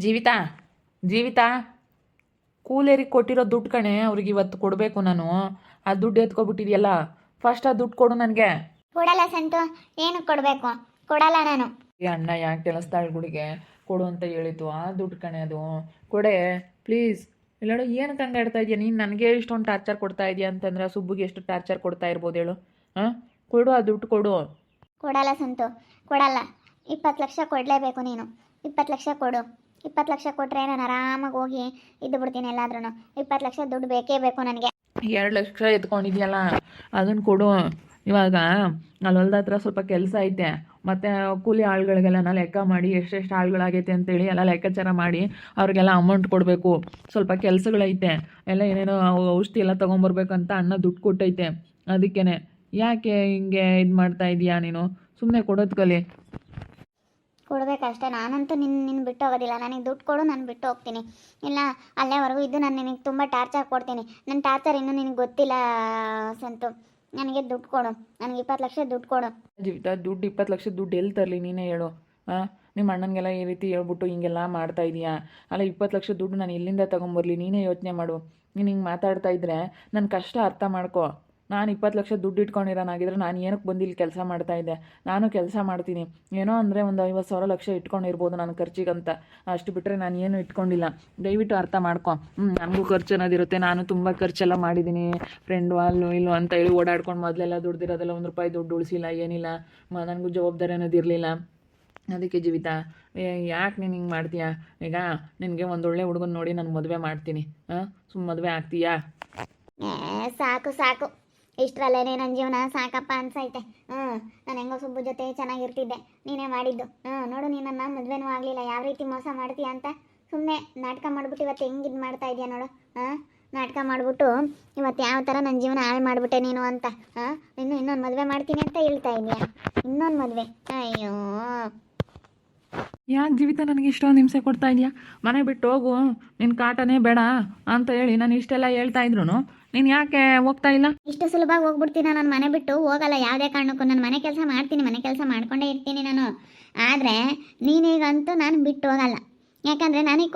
ಜೀವಿತಾ ಜೀವಿತಾ ಕೂಲೇರಿಗೆ ಕೊಟ್ಟಿರೋ ದುಡ್ಡು ಕಣೆ ಅವ್ರಿಗೆ ಇವತ್ತು ಕೊಡಬೇಕು ನಾನು. ಆ ದುಡ್ಡು ಎತ್ಕೊಬಿಟ್ಟಿದ್ಯಲ್ಲ, ಫಸ್ಟ್ ಆ ದುಡ್ಡು ಕೊಡು ನನಗೆ. ಕೊಡಲ್ಲ ಸಂತು, ಏನು ಕೊಡಬೇಕು? ಕೊಡಲ್ಲ ನಾನು. ಏ ಅಣ್ಣ ಯಾಕೆ ಕೆಲಸದಾಳ್ಗಳಿಗೆ ಕೊಡು ಅಂತ ಹೇಳಿತು, ಆ ದುಡ್ಡು ಕಣೆ ಅದು. ಕೊಡೆ ಪ್ಲೀಸ್. ಇಲ್ಲಾಡು ಏನಕ್ಕೆ ಹಂಗೆ ಆಡ್ತಾ ಇದೆಯಾ ನೀನು? ನನಗೆ ಇಷ್ಟೊಂದು ಟಾರ್ಚರ್ ಕೊಡ್ತಾ ಇದೆಯಾ ಅಂತಂದ್ರೆ ಸುಬ್ಬುಗೆ ಎಷ್ಟು ಟಾರ್ಚರ್ ಕೊಡ್ತಾ ಇರ್ಬೋದು ಹೇಳು? ಹಾಂ, ಕೊಡು ಆ ದುಡ್ಡು ಕೊಡು. ಕೊಡಲ್ಲ ಸಂತು, ಕೊಡಲ್ಲ. 20 ಲಕ್ಷ ಕೊಡಲೇಬೇಕು ನೀನು. 20 ಲಕ್ಷ ಕೊಡು. 20 ಲಕ್ಷ ಕೊಟ್ಟರೆ ನಾನು ಆರಾಮಾಗಿ ಹೋಗಿ ಇದ್ದು ಬಿಡ್ತೀನಿ ಎಲ್ಲಾದ್ರೂ. 20 ಲಕ್ಷ ದುಡ್ಡು ಬೇಕೇ ಬೇಕು ನನಗೆ. 2 ಲಕ್ಷ ಎತ್ಕೊಂಡಿದ್ಯಲ್ಲ ಅದನ್ನು ಕೊಡು. ಇವಾಗ ಅಲ್ಲಿ ಹೊಲ್ದ ಹತ್ರ ಸ್ವಲ್ಪ ಕೆಲಸ ಐತೆ, ಮತ್ತು ಕೂಲಿ ಆಳುಗಳಿಗೆಲ್ಲ ಲೆಕ್ಕ ಮಾಡಿ ಎಷ್ಟೆಷ್ಟು ಆಳುಗಳಾಗೈತೆ ಅಂತೇಳಿ ಎಲ್ಲ ಲೆಕ್ಕಾಚಾರ ಮಾಡಿ ಅವ್ರಿಗೆಲ್ಲ ಅಮೌಂಟ್ ಕೊಡಬೇಕು. ಸ್ವಲ್ಪ ಕೆಲಸಗಳೈತೆ, ಎಲ್ಲ ಏನೇನೋ ಔಷಧಿ ಎಲ್ಲ ತೊಗೊಂಬರ್ಬೇಕಂತ ಅಣ್ಣ ದುಡ್ಡು ಕೊಟ್ಟೈತೆ. ಅದಕ್ಕೇ ಯಾಕೆ ಹಿಂಗೆ ಇದು ಮಾಡ್ತಾ ಇದೀಯಾ ನೀನು? ಸುಮ್ಮನೆ ಕೊಡೋದು ಕಲಿ. ಕೊಡಬೇಕಷ್ಟೇ. ನಾನಂತೂ ನಿನ್ನ ಬಿಟ್ಟು ಹೋಗೋದಿಲ್ಲ. ನನಗೆ ದುಡ್ಡು ಕೊಡು, ನಾನು ಬಿಟ್ಟು ಹೋಗ್ತೀನಿ. ಇಲ್ಲ ಅಲ್ಲೇವರೆಗೂ ಇದು ನಾನು ನಿನಗೆ ತುಂಬ ಟಾರ್ಚರ್ ಕೊಡ್ತೀನಿ. ನನ್ನ ಟಾರ್ಚರ್ ಇನ್ನೂ ನಿನಗೆ ಗೊತ್ತಿಲ್ಲ ಸಂತು. ನನಗೆ ದುಡ್ಡು ಕೊಡು, ನನಗೆ 20 ಲಕ್ಷ ದುಡ್ಡು ಕೊಡು. ಜೀವಿತ, ದುಡ್ಡು 20 ಲಕ್ಷ ದುಡ್ಡು ಎಲ್ಲಿ ತರಲಿ ನೀನೇ ಹೇಳು? ಹಾಂ, ನಿಮ್ಮ ಅಣ್ಣನಿಗೆಲ್ಲ ಈ ರೀತಿ ಹೇಳ್ಬಿಟ್ಟು ಹಿಂಗೆಲ್ಲ ಮಾಡ್ತಾ ಇದೀಯಾ? ಅಲ್ಲ 20 ಲಕ್ಷ ದುಡ್ಡು ನಾನು ಎಲ್ಲಿಂದ ತೊಗೊಂಬರ್ಲಿ? ನೀನೇ ಯೋಚನೆ ಮಾಡು. ನೀನು ಹಿಂಗೆ ಮಾತಾಡ್ತಾ ಇದ್ರೆ ನನ್ನ ಕಷ್ಟ ಅರ್ಥ ಮಾಡ್ಕೊ. ನಾನು 20 ಲಕ್ಷ ದುಡ್ಡು ಇಟ್ಕೊಂಡಿರೋನಾಗಿದ್ರೆ ನಾನು ಏನಕ್ಕೆ ಬಂದು ಇಲ್ಲಿ ಕೆಲಸ ಮಾಡ್ತಾಯಿದ್ದೆ? ನಾನು ಕೆಲಸ ಮಾಡ್ತೀನಿ, ಏನೋ ಅಂದರೆ ಒಂದು 50,000 ಲಕ್ಷ ಇಟ್ಕೊಂಡಿರ್ಬೋದು ನಾನು ಖರ್ಚಿಗಂತ. ಅಷ್ಟು ಬಿಟ್ಟರೆ ನಾನು ಏನು ಇಟ್ಕೊಂಡಿಲ್ಲ. ದಯವಿಟ್ಟು ಅರ್ಥ ಮಾಡ್ಕೊ. ನನಗೂ ಖರ್ಚು ಅನ್ನೋದಿರುತ್ತೆ. ನಾನು ತುಂಬ ಖರ್ಚೆಲ್ಲ ಮಾಡಿದ್ದೀನಿ, ಫ್ರೆಂಡು ಅಲ್ಲೂ ಇಲ್ಲೂ ಅಂತ ಹೇಳಿ ಓಡಾಡ್ಕೊಂಡು ಮೊದಲೆಲ್ಲ ದುಡ್ದಿರೋದೆಲ್ಲ 1 ರೂಪಾಯಿ ದುಡ್ಡು ಉಳಿಸಿಲ್ಲ, ಏನಿಲ್ಲ. ನನಗೂ ಜವಾಬ್ದಾರಿ ಅನ್ನೋದಿರಲಿಲ್ಲ. ಅದಕ್ಕೆ ಜೀವಿತ, ಯಾಕೆ ನೀನು ಹಿಂಗೆ ಮಾಡ್ತೀಯಾ? ಈಗ ನಿನಗೆ ಒಂದೊಳ್ಳೆ ಹುಡುಗನ ನೋಡಿ ನಾನು ಮದುವೆ ಮಾಡ್ತೀನಿ. ಮದುವೆ ಆಗ್ತೀಯಾ? ಸಾಕು ಸಾಕು, ಇಷ್ಟರಲ್ಲೇನೆ ನನ್ನ ಜೀವನ ಸಾಕಪ್ಪ ಅನ್ಸೈತೆ. ನಾನು ಹೆಂಗೋ ಸುಬ್ಬು ಜೊತೆ ಚೆನ್ನಾಗಿರ್ತಿದ್ದೆ, ನೀನೇ ಮಾಡಿದ್ದು. ನೋಡು, ನೀನು ನನ್ನ ಮದುವೆನೂ ಆಗಲಿಲ್ಲ. ಯಾವ ರೀತಿ ಮೋಸ ಮಾಡ್ತೀಯ ಅಂತ ಸುಮ್ಮನೆ ನಾಟಕ ಮಾಡಿಬಿಟ್ಟು ಇವತ್ತು ಹೆಂಗೆ ಇದು ಮಾಡ್ತಾ ಇದೆಯಾ ನೋಡು. ನಾಟಕ ಮಾಡಿಬಿಟ್ಟು ಇವತ್ತು ಯಾವ ಥರ ನನ್ನ ಜೀವನ ಹಾಳು ಮಾಡಿಬಿಟ್ಟೆ ನೀನು ಅಂತ. ಇನ್ನೊಂದು ಮದುವೆ ಮಾಡ್ತೀನಿ ಅಂತ ಹೇಳ್ತಾ ಇದೆಯಾ? ಇನ್ನೊಂದು ಮದುವೆ? ಅಯ್ಯೋ, ಯಾಕೆ ಜೀವಿತ ನನಗೆ ಇಷ್ಟೊಂದು ಹಿಂಸೆ ಕೊಡ್ತಾ ಇದೆಯಾ? ಮನೆ ಬಿಟ್ಟು ಹೋಗು, ನಿನ್ನ ಕಾಟನೇ ಬೇಡ ಅಂತ ಹೇಳಿ ನಾನು ಇಷ್ಟೆಲ್ಲ ಹೇಳ್ತಾ ಇದ್ರು ನೀನು ಯಾಕೆ ಹೋಗ್ತಾ ಇಲ್ಲ? ಇಷ್ಟು ಸುಲಭವಾಗಿ ಹೋಗ್ಬಿಡ್ತೀನಿ ನಾನು? ಮನೆ ಬಿಟ್ಟು ಹೋಗಲ್ಲ ಯಾವುದೇ ಕಾರಣಕ್ಕೂ. ನಾನು ಮನೆ ಕೆಲಸ ಮಾಡ್ತೀನಿ, ಮನೆ ಕೆಲಸ ಮಾಡ್ಕೊಂಡೇ ಇರ್ತೀನಿ ನಾನು. ಆದರೆ ನೀನೀಗಂತೂ ನಾನು ಬಿಟ್ಟು ಹೋಗಲ್ಲ. ಯಾಕಂದರೆ ನನಗೆ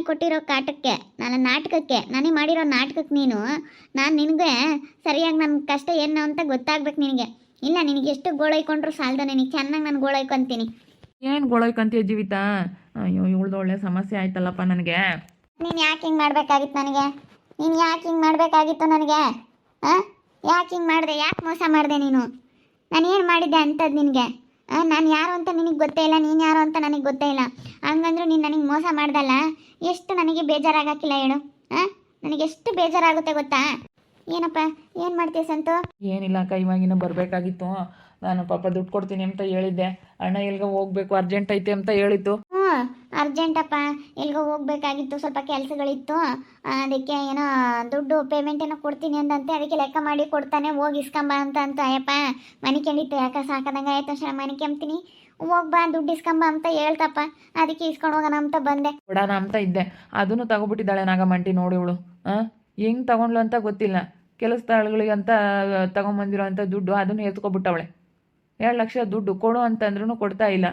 ಕೊಟ್ಟಿರೋ ಕಾಟಕ್ಕೆ, ನನ್ನ ನಾಟಕಕ್ಕೆ, ನನಗೆ ಮಾಡಿರೋ ನಾಟಕಕ್ಕೆ ನಾನು ನಿನಗೆ ಸರಿಯಾಗಿ ನನ್ನ ಕಷ್ಟ ಏನು ಅಂತ ಗೊತ್ತಾಗ್ಬೇಕು ನಿನಗೆ. ಇಲ್ಲ, ನಿನಗೆ ಎಷ್ಟು ಗೋಳೈಕೊಂಡ್ರು ಸಾಲದು, ನಿನಗೆ ಚೆನ್ನಾಗಿ ನಾನು ಗೋಳೈಕೊಂತೀನಿ. ಏನು ಗೋಳೈಕಂತೀಯ ಜೀವಿತ? ಅಯ್ಯೋ, ಇವಳ್ದು ಒಳ್ಳೆ ಸಮಸ್ಯೆ ಆಯ್ತಲ್ಲಪ್ಪ ನನಗೆ. ನೀನು ಯಾಕೆ ಹಿಂಗೆ ಮಾಡಬೇಕಾಗಿತ್ತು ನನಗೆ? ನೀನು ಯಾಕೆ ಹಿಂಗೆ ಮಾಡಬೇಕಾಗಿತ್ತು ನನಗೆ? ಯಾಕೆ ಹಿಂಗೆ ಮಾಡಿದೆ? ಯಾಕೆ ಮೋಸ ಮಾಡಿದೆ ನೀನು? ನಾನು ಏನು ಮಾಡಿದ್ದೆ ಅಂಥದ್ದು ನಿನಗೆ? ನಾನು ಯಾರು ಅಂತ ನಿನಗೆ ಗೊತ್ತೇ ಇಲ್ಲ, ನೀನು ಯಾರು ಅಂತ ನನಗೆ ಗೊತ್ತೇ ಇಲ್ಲ. ಹಂಗಂದ್ರೂ ನೀನು ನನಗೆ ಮೋಸ ಮಾಡ್ದಲ್ಲ, ಎಷ್ಟು ನನಗೆ ಬೇಜಾರಾಗಕ್ಕಿಲ್ಲ ಹೇಳು? ನನಗೆ ಎಷ್ಟು ಬೇಜಾರಾಗುತ್ತೆ ಗೊತ್ತಾ? ಏನಪ್ಪ, ಏನು ಮಾಡ್ತೀಯ ಸಂತು? ಏನಿಲ್ಲ ಅಕ್ಕ, ಇವಾಗಿನ ಬರಬೇಕಾಗಿತ್ತು. ನಾನು ಪಾಪ ದುಡ್ಡು ಕೊಡ್ತೀನಿ ಅಂತ ಹೇಳಿದ್ದೆ. ಅಣ್ಣ ಎಲ್ಗ ಹೋಗ್ಬೇಕು, ಅರ್ಜೆಂಟ್ ಐತೆ ಅಂತ ಹೇಳಿದ್ದು. ಅರ್ಜೆಂಟಪ್ಪ, ಎಲ್ಗೋ ಹೋಗ್ಬೇಕಾಗಿತ್ತು, ಸ್ವಲ್ಪ ಕೆಲಸಗಳಿತ್ತು. ಅದಕ್ಕೆ ಏನೋ ದುಡ್ಡು ಪೇಮೆಂಟ್ ಏನೋ ಕೊಡ್ತೀನಿ ಅಂದಂತೆ. ಅದಕ್ಕೆ ಲೆಕ್ಕ ಮಾಡಿ ಕೊಡ್ತಾನೆ, ಹೋಗಿ ಇಸ್ಕೊಂಬ ಅಂತ. ಅಯ್ಯಪ್ಪ, ಮನೆ ಕೆಂಡಿತ್ತು, ಯಾಕೆ ಸಾಕದಂಗೆ ಆಯ್ತು ಅಷ್ಟೇ. ಮನೆ ಕೆಂಬ್ತೀನಿ, ಹೋಗ್ಬಾ ದುಡ್ಡು ಇಸ್ಕೊಂಬ ಅಂತ ಹೇಳ್ತಪ್ಪ. ಅದಕ್ಕೆ ಇಸ್ಕೊಂಡು ಹೋಗೋಣ ಅಂತ ಬಂದೆ. ಕೊಡೋಣ ಅಂತ ಇದ್ದೆ, ಅದನ್ನು ತಗೊಬಿಟ್ಟಿದ್ದಾಳೆ ನಾಗಮಂಟಿ ನೋಡಿ ಇವಳು. ಹೆಂಗೆ ತಗೊಂಡ್ಲು ಅಂತ ಗೊತ್ತಿಲ್ಲ. ಕೆಲಸದಗಳಿಗೆ ಅಂತ ತಗೊಂಬಂದಿರೋ ಅಂಥ ದುಡ್ಡು ಅದನ್ನು ಎತ್ಕೊಬಿಟ್ಟವಳೆ. 2 ಲಕ್ಷ ದುಡ್ಡು ಕೊಡು ಅಂತಂದ್ರೂ ಕೊಡ್ತಾ ಇಲ್ಲ.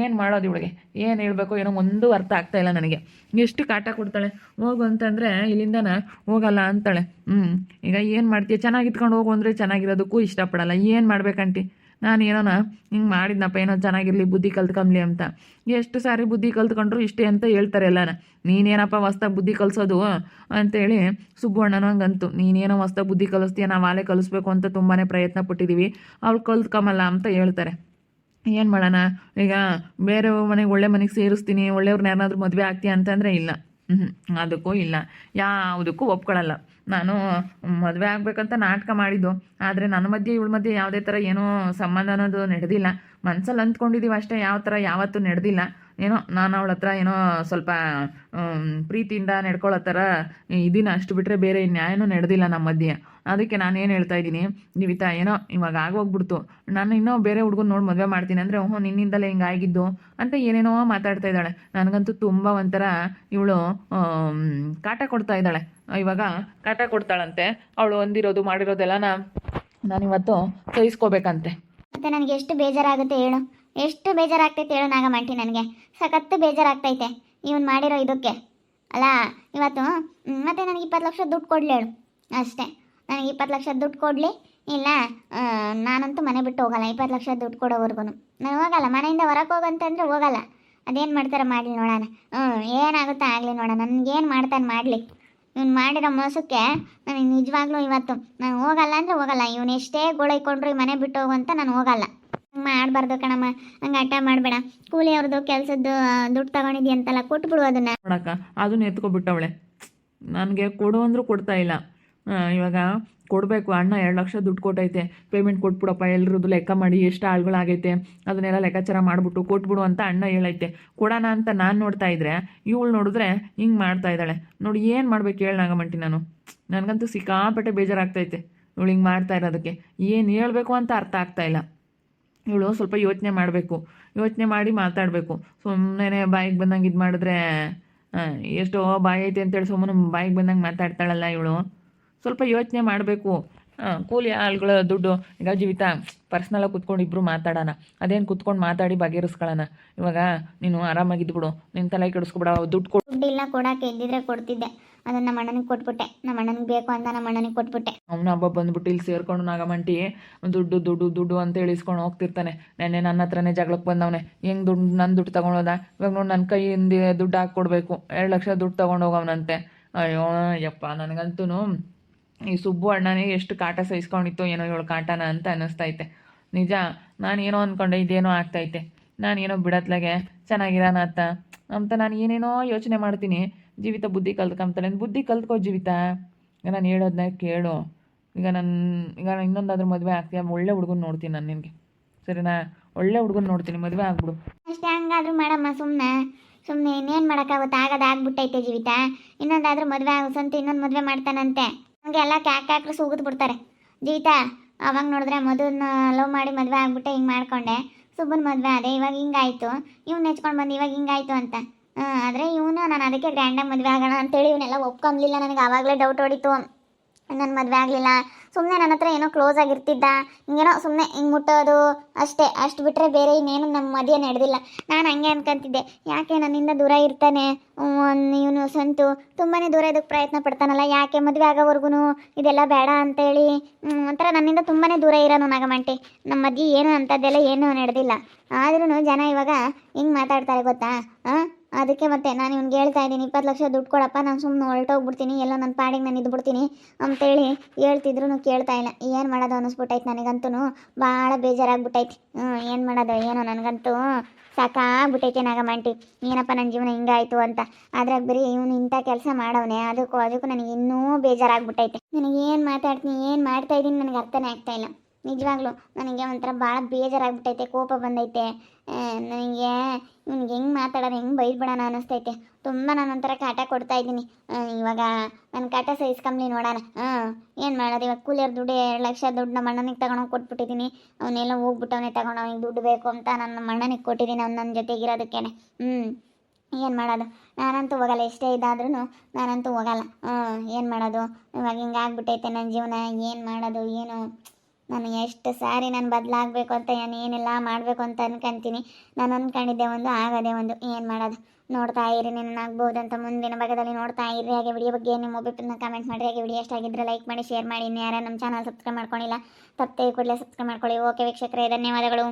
ಏನು ಮಾಡೋದು ಇವಳಿಗೆ? ಏನು ಹೇಳಬೇಕು ಏನೋ ಒಂದು ಅರ್ಥ ಆಗ್ತಾಯಿಲ್ಲ ನನಗೆ. ಎಷ್ಟು ಕಾಟ ಕೊಡ್ತಾಳೆ. ಹೋಗು ಅಂತಂದರೆ ಇಲ್ಲಿಂದನ ಹೋಗಲ್ಲ ಅಂತಾಳೆ. ಈಗ ಏನು ಮಾಡ್ತೀಯ? ಚೆನ್ನಾಗಿ ಇಟ್ಕೊಂಡು ಹೋಗು ಅಂದರೆ ಚೆನ್ನಾಗಿರೋದಕ್ಕೂ ಇಷ್ಟಪಡಲ್ಲ. ಏನು ಮಾಡ್ಬೇಕಂಟಿ? ನಾನು ಏನೋನ ಹಿಂಗೆ ಮಾಡಿದ್ನಪ್ಪ, ಏನೋ ಚೆನ್ನಾಗಿರಲಿ, ಬುದ್ಧಿ ಕಲ್ತ್ಕೊಂಬ್ಲಿ ಅಂತ. ಎಷ್ಟು ಸಾರಿ ಬುದ್ಧಿ ಕಲ್ತ್ಕೊಂಡ್ರು ಇಷ್ಟೇ ಅಂತ ಹೇಳ್ತಾರೆ ಎಲ್ಲನ. ನೀನೇನಪ್ಪ ಹೊಸ್ದಾಗಿ ಬುದ್ಧಿ ಕಲಿಸೋದು ಅಂತೇಳಿ ಸುಬ್ಬು ಅಣ್ಣನೂ ಹಂಗಂತು. ನೀನೇನೋ ಹೊಸ್ದಾಗಿ ಬುದ್ಧಿ ಕಲಿಸ್ತೀಯ, ನಾವು ಆಲೇ ಕಲಿಸ್ಬೇಕು ಅಂತ ತುಂಬಾ ಪ್ರಯತ್ನ ಪಟ್ಟಿದ್ದೀವಿ, ಅವಳು ಕಲ್ತ್ಕೊಂಬಲ್ಲ ಅಂತ ಹೇಳ್ತಾರೆ. ಏನು ಮಾಡೋಣ ಈಗ? ಬೇರೆ ಮನೆಗೆ ಒಳ್ಳೆ ಮನೆಗೆ ಸೇರಿಸ್ತೀನಿ, ಒಳ್ಳೆಯವ್ರನ್ನ ಯಾರನ್ನಾದ್ರೂ ಮದುವೆ ಆಗ್ತೀಯ ಅಂತಂದರೆ ಇಲ್ಲ, ಅದಕ್ಕೂ ಇಲ್ಲ, ಯಾವುದಕ್ಕೂ ಒಪ್ಕೊಳ್ಳಲ್ಲ. ನಾನು ಮದುವೆ ಆಗಬೇಕಂತ ನಾಟಕ ಮಾಡಿದ್ದು, ಆದರೆ ನನ್ನ ಮಧ್ಯೆ ಇವಳ ಮಧ್ಯೆ ಯಾವುದೇ ಥರ ಏನೋ ಸಂಬಂಧ ಅನ್ನೋದು ನಡೆದಿಲ್ಲ. ಮನಸ್ಸಲ್ಲಿ ಅಂದ್ಕೊಂಡಿದ್ದೀವಿ ಅಷ್ಟೇ, ಯಾವ ಥರ ಯಾವತ್ತೂ ನಡೆದಿಲ್ಲ. ಏನೋ ನಾನು ಅವಳ ಹತ್ರ ಏನೋ ಸ್ವಲ್ಪ ಪ್ರೀತಿಯಿಂದ ನಡ್ಕೊಳ್ಳೋ ಥರ ಇದೀನ, ಅಷ್ಟು ಬಿಟ್ಟರೆ ಬೇರೆ ನ್ಯಾಯನೂ ನಡೆದಿಲ್ಲ ನಮ್ಮ ಮಧ್ಯೆ. ಅದಕ್ಕೆ ನಾನು ಏನು ಹೇಳ್ತಾ ಇದ್ದೀನಿ, ಜೀವಿತ, ಏನೋ ಇವಾಗ ಆಗೋಗ್ಬಿಡ್ತು, ನಾನು ಇನ್ನೂ ಬೇರೆ ಹುಡುಗನ ನೋಡಿ ಮದುವೆ ಮಾಡ್ತೀನಿ ಅಂದರೆ ನಿನ್ನಿಂದಲೇ ಹಿಂಗೆ ಆಗಿದ್ದು ಅಂತ ಏನೇನೋ ಮಾತಾಡ್ತಾ ಇದ್ದಾಳೆ. ನನಗಂತೂ ತುಂಬ ಒಂಥರ ಇವಳು ಕಾಟ ಕೊಡ್ತಾ ಇದ್ದಾಳೆ. ಇವಾಗ ಕಾಟ ಕೊಡ್ತಾಳಂತೆ. ಅವಳು ಹೊಂದಿರೋದು ಮಾಡಿರೋದೆಲ್ಲ ನಾನಿವತ್ತು ಸಹಿಸ್ಕೋಬೇಕಂತೆ. ಮತ್ತು ನನಗೆ ಎಷ್ಟು ಬೇಜಾರಾಗುತ್ತೆ ಹೇಳು? ಎಷ್ಟು ಬೇಜಾರಾಗ್ತೈತೆ ಹೇಳು ನಾಗಮಂಟಿ? ನನಗೆ ಸಖತ್ತು ಬೇಜಾರಾಗ್ತೈತೆ. ಇವನು ಮಾಡಿರೋ ಇದಕ್ಕೆ ಅಲ್ಲ ಇವತ್ತು ಮತ್ತೆ ನನಗೆ 20 ಲಕ್ಷ ದುಡ್ಡು ಕೊಡ್ಲಿ ಹೇಳು ಅಷ್ಟೇ. ನನಗೆ 20 ಲಕ್ಷ ದುಡ್ಡು ಕೊಡಲಿ, ಇಲ್ಲ ನಾನಂತೂ ಮನೆ ಬಿಟ್ಟು ಹೋಗಲ್ಲ 20 ಲಕ್ಷ ದುಡ್ಡು ಕೊಡೋವರೆಗೂ. ನಾನು ಹೋಗಲ್ಲ, ಮನೆಯಿಂದ ಹೊರಗೆ ಹೋಗಂತಂದ್ರೆ ಹೋಗಲ್ಲ. ಅದೇನು ಮಾಡ್ತಾರೆ ಮಾಡಲಿ ನೋಡೋಣ. ಏನಾಗುತ್ತೋ ಆಗಲಿ ನೋಡೋಣ, ನನಗೇನು ಮಾಡ್ತಾನೆ ಮಾಡಲಿ. ಇವ್ನು ಮಾಡಿರೋ ಮೋಸಕ್ಕೆ ನನಗೆ ನಿಜವಾಗ್ಲೂ ಇವತ್ತು ನಾನು ಹೋಗಲ್ಲ ಅಂದರೆ ಹೋಗಲ್ಲ. ಇವನು ಎಷ್ಟೇ ಗೋಳೈಕೊಂಡ್ರು ಈ ಮನೆ ಬಿಟ್ಟು ಹೋಗಂತ ನಾನು ಹೋಗಲ್ಲ. ಮಾಡಬಾರ್ದು ಕಣಮ್ಮ, ಹಂಗೆ ಹಠ ಮಾಡಬೇಡ. ಕೂಲಿ ಅವ್ರದ್ದು ಕೆಲಸದ್ದು ದುಡ್ಡು ತಗೊಂಡಿದ್ಯಂತಲ್ಲ, ಕೊಟ್ಬಿಡು ಅದನ್ನು. ನೋಡಕ್ಕ ಅದನ್ನ ಎತ್ಕೊಬಿಟ್ಟವಳೆ. ನನಗೆ ಕೊಡು ಅಂದರೂ ಕೊಡ್ತಾ ಇಲ್ಲ. ಇವಾಗ ಕೊಡಬೇಕು. ಅಣ್ಣ 2 ಲಕ್ಷ ದುಡ್ಡು ಕೊಟ್ಟೈತೆ, ಪೇಮೆಂಟ್ ಕೊಟ್ಬಿಡಪ್ಪ, ಎಲ್ರದ್ದು ಲೆಕ್ಕ ಮಾಡಿ ಎಷ್ಟು ಆಳುಗಳಾಗೈತೆ ಅದನ್ನೆಲ್ಲ ಲೆಕ್ಕಾಚಾರ ಮಾಡಿಬಿಟ್ಟು ಕೊಟ್ಬಿಡು ಅಂತ ಅಣ್ಣ ಹೇಳೈತೆ. ಕೊಡೋಣ ಅಂತ ನಾನು ನೋಡ್ತಾ ಇದ್ರೆ ಇವಳು ನೋಡಿದ್ರೆ ಹಿಂಗೆ ಮಾಡ್ತಾ ಇದ್ದಾಳೆ. ನೋಡಿ ಏನು ಮಾಡ್ಬೇಕು ಹೇಳಿ ನಾಗಮಂಟಿ ನಾನು. ನನಗಂತೂ ಸಿಕ್ಕಾಪಟ್ಟೆ ಬೇಜಾರಾಗ್ತೈತೆ ಇವಳು ಹಿಂಗೆ ಮಾಡ್ತಾ ಇರೋದಕ್ಕೆ. ಏನು ಹೇಳಬೇಕು ಅಂತ ಅರ್ಥ ಆಗ್ತಾ ಇಲ್ಲ. ಇವಳು ಸ್ವಲ್ಪ ಯೋಚನೆ ಮಾಡಬೇಕು, ಯೋಚನೆ ಮಾಡಿ ಮಾತಾಡಬೇಕು. ಸುಮ್ಮನೆ ಬಾಯಿಗೆ ಬಂದಂಗೆ ಇದು ಮಾಡಿದ್ರೆ ಎಷ್ಟೋ ಬಾಯಿ ಐತೆ ಅಂತೇಳಿ ಸುಮ್ಮನೆ ಬಾಯಿಗೆ ಬಂದಂಗೆ ಮಾತಾಡ್ತಾಳಲ್ಲ ಇವಳು. ಸ್ವಲ್ಪ ಯೋಚನೆ ಮಾಡಬೇಕು. ಕೂಲಿ ಆಳುಗಳ ದುಡ್ಡು ಈಗ ಜೀವಿತ ಪರ್ಸ್ನಲಾಗಿ ಕುತ್ಕೊಂಡು ಇಬ್ಬರು ಮಾತಾಡೋಣ. ಅದೇನು ಕುತ್ಕೊಂಡು ಮಾತಾಡಿ ಬಗೆಹರಿಸ್ಕೊಳ್ಳೋಣ. ಇವಾಗ ನೀನು ಆರಾಮಾಗಿದ್ದು ಬಿಡು, ನಿನ್ನ ತಲೆ ಕೆಡಿಸ್ಕೊಬಿಡ. ದುಡ್ಡು ದುಡ್ಡಿಲ್ಲ ಕೊಡೋಕೆ ಇದ್ದಿದ್ರೆ ಕೊಡ್ತಿದ್ದೆ, ಅದನ್ನು ನಮ್ಮ ಅಣ್ಣನಿಗೆ ಕೊಟ್ಬಿಟ್ಟೆ. ನಮ್ಮ ಅಣ್ಣನಿಗೆ ಬೇಕು ಅಂತ ನಮ್ಮ ಅಣ್ಣನಿಗೆ ಕೊಟ್ಬಿಟ್ಟೆ. ಅವನ ಹಬ್ಬ ಬಂದ್ಬಿಟ್ಟು ಇಲ್ಲಿ ಸೇರ್ಕೊಂಡು ನಾಗಮಂಟಿ ದುಡ್ಡು ದುಡ್ಡು ದುಡ್ಡು ಅಂತ ಹೇಳಿಸ್ಕೊಂಡು ಹೋಗ್ತಿರ್ತಾನೆ. ನೆನ್ನೆ ನನ್ನ ಹತ್ರನೇ ಜಗಳಕ್ಕೆ ಬಂದವನೆ. ಹೆಂಗೆ ನನ್ನ ದುಡ್ಡು ತೊಗೊಂಡೋದ. ಇವಾಗ ನೋಡಿ ನನ್ನ ಕೈಯಿಂದ ದುಡ್ಡು ಹಾಕ್ಕೊಡ್ಬೇಕು. 2 ಲಕ್ಷ ದುಡ್ಡು ತೊಗೊಂಡೋಗವನಂತೆ. ಅಯ್ಯೋ ಯಪ್ಪ, ನನಗಂತೂ ಈ ಸುಬ್ಬು ಅಣ್ಣನೇ ಎಷ್ಟು ಕಾಟ ಸಹಿಸ್ಕೊಂಡಿತ್ತು ಏನೋ ಇವಳು ಕಾಟನ ಅಂತ ಅನ್ನಿಸ್ತೈತೆ. ನಿಜ, ನಾನೇನೋ ಅಂದ್ಕೊಂಡೆ ಇದೇನೋ ಆಗ್ತೈತೆ. ನಾನೇನೋ ಬಿಡತ್ಲಾಗೆ ಚೆನ್ನಾಗಿರೋಣ ಅಂತ ನಾನು ಏನೇನೋ ಯೋಚನೆ ಮಾಡ್ತೀನಿ. ಜೀವಿತ ಬುದ್ಧಿ ಕಲ್ತ್ಕೊಂತಾಳೆ. ಬುದ್ಧಿ ಕಲ್ತ್ಕೋ ಜೀವಿತ. ಈಗ ನಾನು ಹೇಳೋದನ್ನ ಕೇಳು. ಈಗ ಇನ್ನೊಂದಾದ್ರೂ ಮದುವೆ ಆಗ್ತೀಯ, ಒಳ್ಳೆ ಹುಡುಗನ ನೋಡ್ತೀನಿ ನಾನು ನಿನಗೆ, ಸರಿನಾ? ಒಳ್ಳೆ ಹುಡುಗನ ನೋಡ್ತೀನಿ, ಮದುವೆ ಆಗ್ಬಿಡು ಅಷ್ಟೇ. ಹಂಗಾದ್ರೂ ಮಾಡಮ್ಮ, ಸುಮ್ಮನೆ ಇನ್ನೇನು ಮಾಡೋಕ್ಕಾಗುತ್ತೆ, ಆಗ್ಬಿಟ್ಟೈತೆ ಜೀವಿತ. ಇನ್ನೊಂದಾದ್ರೂ ಮದುವೆ ಆಗಸಂತ ಇನ್ನೊಂದು ಮದುವೆ ಮಾಡ್ತಾನಂತೆ. ಹಂಗೆ ಎಲ್ಲ ಕ್ಯಾಕ್ರು ಸೂಗಿದ್ ಬಿಡ್ತಾರೆ ಜೀವಿತ. ಅವಾಗ ನೋಡಿದ್ರೆ ಮದುವನ್ನ ಲವ್ ಮಾಡಿ ಮದುವೆ ಆಗ್ಬಿಟ್ಟೆ ಹಿಂಗೆ ಮಾಡ್ಕೊಂಡೆ. ಸುಬ್ಬನ ಮದುವೆ ಅದೇ ಇವಾಗ ಹಿಂಗಾಯ್ತು, ಇವ್ನು ನೆಚ್ಕೊಂಡು ಬಂದು ಇವಾಗ ಹಿಂಗಾಯ್ತು ಅಂತ. ಆದರೆ ಇವನು ನಾನು ಅದಕ್ಕೆ ಗ್ರ್ಯಾಂಡಾಗಿ ಮದುವೆ ಆಗೋಣ ಅಂತೇಳಿ ಇವನ್ನೆಲ್ಲ ಒಪ್ಕೊಂಬ್ಲಿಲ್ಲ. ನನಗೆ ಆವಾಗಲೇ ಡೌಟ್ ಹೊಡಿತು ನನ್ನ ಮದುವೆ ಆಗಲಿಲ್ಲ. ಸುಮ್ಮನೆ ನನ್ನ ಹತ್ರ ಏನೋ ಕ್ಲೋಸ್ ಆಗಿರ್ತಿದ್ದ, ಹಿಂಗೇನೋ ಸುಮ್ಮನೆ ಹಿಂಗೆ ಮುಟ್ಟೋದು ಅಷ್ಟೇ. ಅಷ್ಟು ಬಿಟ್ಟರೆ ಬೇರೆ ಇನ್ನೇನು ನಮ್ಮ ಮದುವೆ ನಡೆದಿಲ್ಲ. ನಾನು ಹಂಗೆ ಅನ್ಕೊಂತಿದ್ದೆ, ಯಾಕೆ ನನ್ನಿಂದ ದೂರ ಇರ್ತಾನೆ ಇವನು ಸಂತು, ತುಂಬಾ ದೂರ ಇದಕ್ಕೆ ಪ್ರಯತ್ನ ಪಡ್ತಾನಲ್ಲ, ಯಾಕೆ ಮದುವೆ ಆಗೋವರೆಗೂ ಇದೆಲ್ಲ ಬೇಡ ಅಂತೇಳಿ ಒಂಥರ ನನ್ನಿಂದ ತುಂಬಾ ದೂರ ಇರೋನು ನಾಗಮಂಟಿ. ನಮ್ಮ ಮದುವೆ ಏನು ಅಂಥದ್ದೆಲ್ಲ ಏನೂ ನಡೆದಿಲ್ಲ. ಆದ್ರೂ ಜನ ಇವಾಗ ಹಿಂಗೆ ಮಾತಾಡ್ತಾರೆ ಗೊತ್ತಾ. ಅದಕ್ಕೆ ಮತ್ತೆ ನಾನು ಇವ್ನಿಗೆ ಹೇಳ್ತಾ ಇದ್ದೀನಿ, 20 ಲಕ್ಷ ದುಡ್ಡು ಕೊಡಪ್ಪ, ನಾನು ಸುಮ್ಮನೆ ಹೊರಟೋಗ್ಬಿಡ್ತೀನಿ, ಎಲ್ಲೋ ನನ್ನ ಪಾಡಿಗೆ ನಾನು ಇದ್ಬಿಡ್ತೀನಿ ಅಂತೇಳಿ ಹೇಳ್ತಿದ್ರು ಕೇಳ್ತಾ ಇಲ್ಲ. ಏನು ಮಾಡೋದು ಅನ್ನಿಸ್ಬಿಟ್ಟೈತೆ ನನಗಂತೂ. ಭಾಳ ಬೇಜಾರಾಗ್ಬಿಟ್ಟೈತಿ. ಏನು ಮಾಡೋದು ಏನೋ, ನನಗಂತೂ ಸಾಕಾಗ್ಬಿಟ್ಟೈತೆ ನಾಗಮಂಟಿ. ಏನಪ್ಪ ನನ್ನ ಜೀವನ ಹಿಂಗಾಯ್ತು ಅಂತ. ಅದ್ರಾಗ ಬರೀ ಇವನು ಇಂಥ ಕೆಲಸ ಮಾಡವನೆ, ಅದಕ್ಕೂ ನನಗೆ ಇನ್ನೂ ಬೇಜಾರಾಗ್ಬಿಟ್ಟೈತೆ. ನನಗೆ ಏನು ಮಾತಾಡ್ತೀನಿ, ಏನು ಮಾಡ್ತಾಯಿದ್ದೀನಿ ನನಗೆ ಅರ್ಥನೇ ಆಗ್ತಾಯಿಲ್ಲ. ನಿಜವಾಗ್ಲೂ ನನಗೆ ಒಂಥರ ಭಾಳ ಬೇಜಾರಾಗ್ಬಿಟ್ಟೈತೆ, ಕೋಪ ಬಂದೈತೆ ನನಗೆ. ಇವ್ನಿಗೆ ಹೆಂಗೆ ಮಾತಾಡೋದು, ಹೆಂಗೆ ಬೈದ್ಬಿಡೋಣ ಅನ್ನಿಸ್ತೈತೆ. ತುಂಬ ನಾನು ಒಂಥರ ಕಾಟ ಕೊಡ್ತಾಯಿದ್ದೀನಿ. ಇವಾಗ ನನ್ನ ಕಾಟ ಸಹಿಸ್ಕೊಂಬ್ಲಿ ನೋಡೋಣ. ಏನು ಮಾಡೋದು ಇವಾಗ. ಕೂಲಿಯವ್ರ ದುಡ್ಡು 2 ಲಕ್ಷ ದುಡ್ಡು ನಮ್ಮ ಅಣ್ಣನಿಗೆ ತಗೊಂಡೋಗಿ ಕೊಟ್ಬಿಟ್ಟಿದ್ದೀನಿ. ಅವನ್ನೆಲ್ಲ ಹೋಗ್ಬಿಟ್ಟವನೇ ತಗೊಂಡು ಅವನಿಗೆ ದುಡ್ಡು ಬೇಕು ಅಂತ ನಮ್ಮ ಅಣ್ಣನಿಗೆ ಕೊಟ್ಟಿದ್ದೀನಿ, ಅವ್ನು ನನ್ನ ಜೊತೆಗಿರೋದಕ್ಕೇನೆ. ಏನು ಮಾಡೋದು, ನಾನಂತೂ ಹೋಗಲ್ಲ. ಎಷ್ಟೇ ಇದಾದ್ರೂ ನಾನಂತೂ ಹೋಗಲ್ಲ. ಏನು ಮಾಡೋದು, ಇವಾಗ ಹಿಂಗೆ ಆಗ್ಬಿಟ್ಟೈತೆ ನನ್ನ ಜೀವನ. ಏನು ಮಾಡೋದು ಏನು, ನಾನು ಎಷ್ಟು ಸಾರಿ ನಾನು ಬದಲಾಗಬೇಕು ಅಂತ ಏನೆಲ್ಲ ಮಾಡಬೇಕು ಅಂತ ಅನ್ಕೊಂತೀನಿ. ನಾನು ಅಂದ್ಕೊಂಡಿದ್ದೆ ಒಂದು, ಆಗೋದೇ ಒಂದು. ಏನು ಮಾಡೋದು, ನೋಡ್ತಾ ಇರಿ, ನಿನ್ನ ಆಗ್ಬೋದು ಅಂತ ಮುಂದಿನ ಭಾಗದಲ್ಲಿ ನೋಡ್ತಾ ಇರಿ. ಹಾಗೆ ವಿಡಿಯೋ ಬಗ್ಗೆ ನಿಮ್ಮ ಒಬ್ಬರನ್ನ ಕಮೆಂಟ್ ಮಾಡಿ. ಹಾಗೆ ವಿಡಿಯೋ ಎಷ್ಟಾಗಿದ್ದರೆ ಲೈಕ್ ಮಾಡಿ, ಶೇರ್ ಮಾಡಿ. ಇನ್ನು ಯಾರು ನಮ್ಮ ಚಾನಲ್ ಸಬ್ಸ್ಕ್ರೈಬ್ ಮಾಡ್ಕೊಂಡಿಲ್ಲ, ತಪ್ಪದೆ ಕೂಡಲೇ ಸಬ್ಸ್ಕ್ರೈಬ್ ಮಾಡ್ಕೊಳ್ಳಿ. ಓಕೆ ವೀಕ್ಷಕರೇ, ಧನ್ಯವಾದಗಳು.